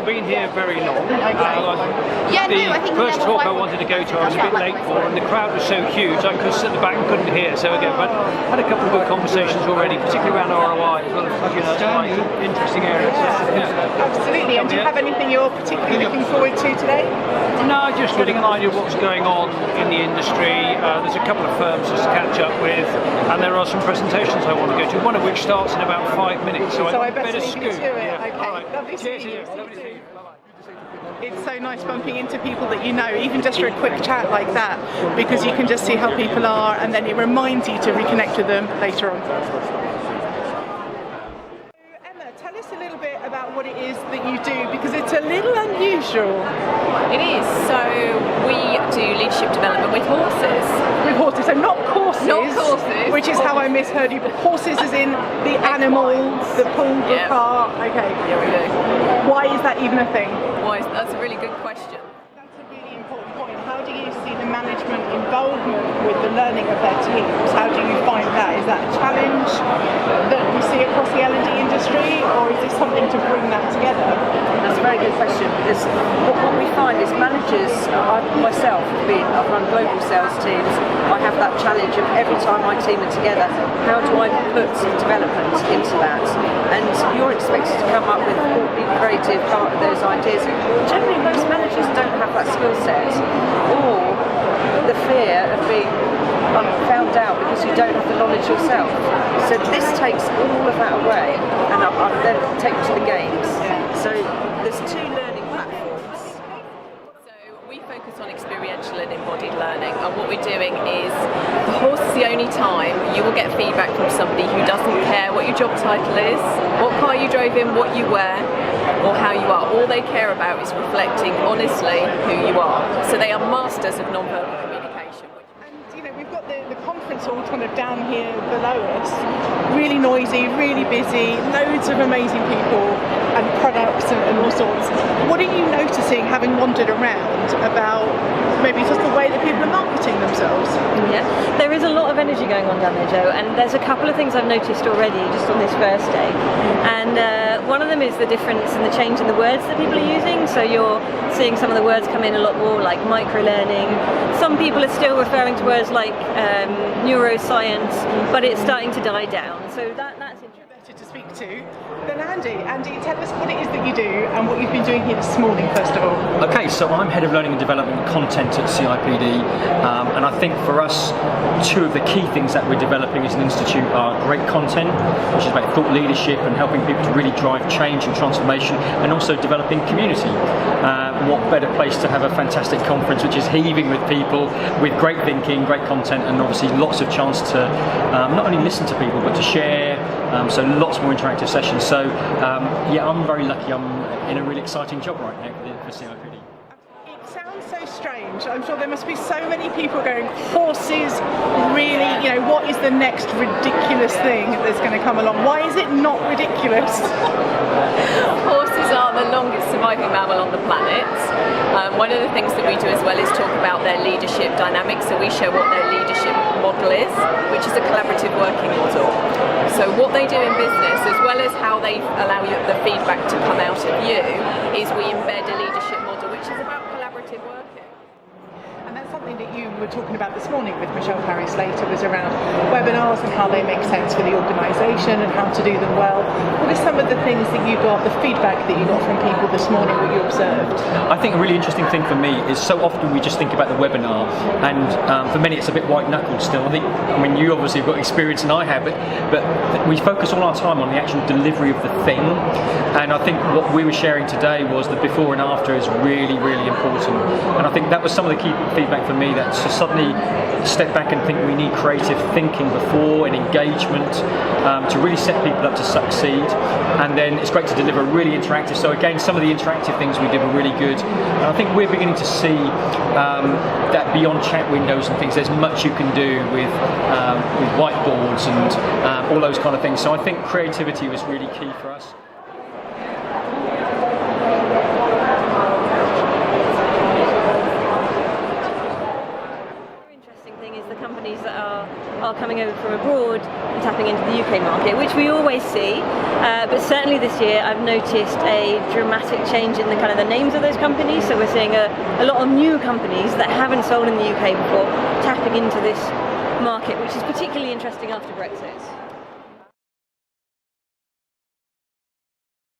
not been here very long. I think the first talk I wanted to go to, I was a bit late for, and the crowd was so huge I could sit at the back and couldn't hear. So again, but had a couple of good conversations already, particularly around ROI. It's quite interesting areas. Absolutely. And do you have anything you're particularly looking forward to today? No, just getting an idea of what's going on in the industry. There's a couple of firms just to catch up with, and there are some presentations I want to go to, one of which starts in about 5 minutes. So I better scoot. Okay, right. Lovely to Cheers, see you. Lovely to see you. Bye-bye. It's so nice bumping into people that you know, even just for a quick chat like that, because you can just see how people are, and then it reminds you to reconnect with them later on. Tell us a little bit about what it is that you do, because it's a little unusual. It is. So we do leadership development with horses. With horses, so not courses. Not courses. Which is how I misheard you, but horses as in the animal that pull the cart. Okay. Yeah, we do. Why is that even a thing? That's a really good question. That's a really important point. How do you see the management involvement with the learning of their teams? How do you find that? Is that a challenge that we see across the L&D industry, or is it something to bring that together? That's a very good question, because what we find is managers, I've run global sales teams, I have that challenge of every time my team are together, how do I put development into that? And you're expected to come up with be creative, part of those ideas. Generally most managers don't have that skill set, or the fear of being found out because you don't have the knowledge yourself. So this takes all of that away, and I then take it to the games. So there's 2 learning platforms. So we focus on experiential and embodied learning, and what we're doing is, the horse is the only time you will get feedback from somebody who doesn't care what your job title is, what car you drove in, what you wear, or how you are. All they care about is reflecting honestly who you are. So they are masters of non-verbal communication. We've got the conference hall kind of down here below us, really noisy, really busy, loads of amazing people and products and all sorts. What are you noticing, having wandered around, about maybe just the way that people are marketing themselves? Yeah, there is a lot of energy going on down there, Joe, and there's a couple of things I've noticed already just on this first day. And one of them is the difference and the change in the words that people are using. So you're seeing some of the words come in a lot more, like micro-learning. Some people are still referring to words like neuroscience, but it's starting to die down. So that's interesting. To speak to then Andy, tell us what it is that you do and what you've been doing here this morning, first of all. Okay, so I'm Head of Learning and Development Content at CIPD, and I think for us, 2 of the key things that we're developing as an institute are great content, which is about thought leadership and helping people to really drive change and transformation, and also developing community. What better place to have a fantastic conference which is heaving with people, with great thinking, great content, and obviously lots of chance to not only listen to people but to share, so lots more interactive sessions. So yeah, I'm very lucky. I'm in a really exciting job right now for CIPD. It sounds so strange. I'm sure there must be so many people going, horses, really, what is the next ridiculous thing that's going to come along? Why is it not ridiculous? Horses are the longest surviving mammal on the planet. One of the things that we do as well is talk about their leadership dynamics, so we show what their leadership model is, which is a collaborative working model. So what they do in business, as well as how they allow you the feedback to come out of you, is we embed a leadership model which is about collaborative working. And that's something that you were talking about this morning with Michelle Parry-Slater, was around webinars and how they make sense for the organisation and how to do them well. What are some of the things that you got, the feedback that you got from people this morning, what you observed? I think a really interesting thing for me is so often we just think about the webinar, and for many it's a bit white-knuckled still. I mean, you obviously have got experience and I have, but we focus all our time on the actual delivery of the thing, and I think what we were sharing today was the before and after is really, really important. And I think that was some of the key feedback for me, that to suddenly step back and think we need creative thinking before and engagement to really set people up to succeed, and then it's great to deliver really interactive. So again, some of the interactive things we did were really good, and I think we're beginning to see that beyond chat windows and things, there's much you can do with whiteboards and all those kind of things. So I think creativity was really key for us. companies that are coming over from abroad and tapping into the UK market, which we always see. But certainly this year, I've noticed a dramatic change in the kind of the names of those companies. So we're seeing a lot of new companies that haven't sold in the UK before tapping into this market, which is particularly interesting after Brexit.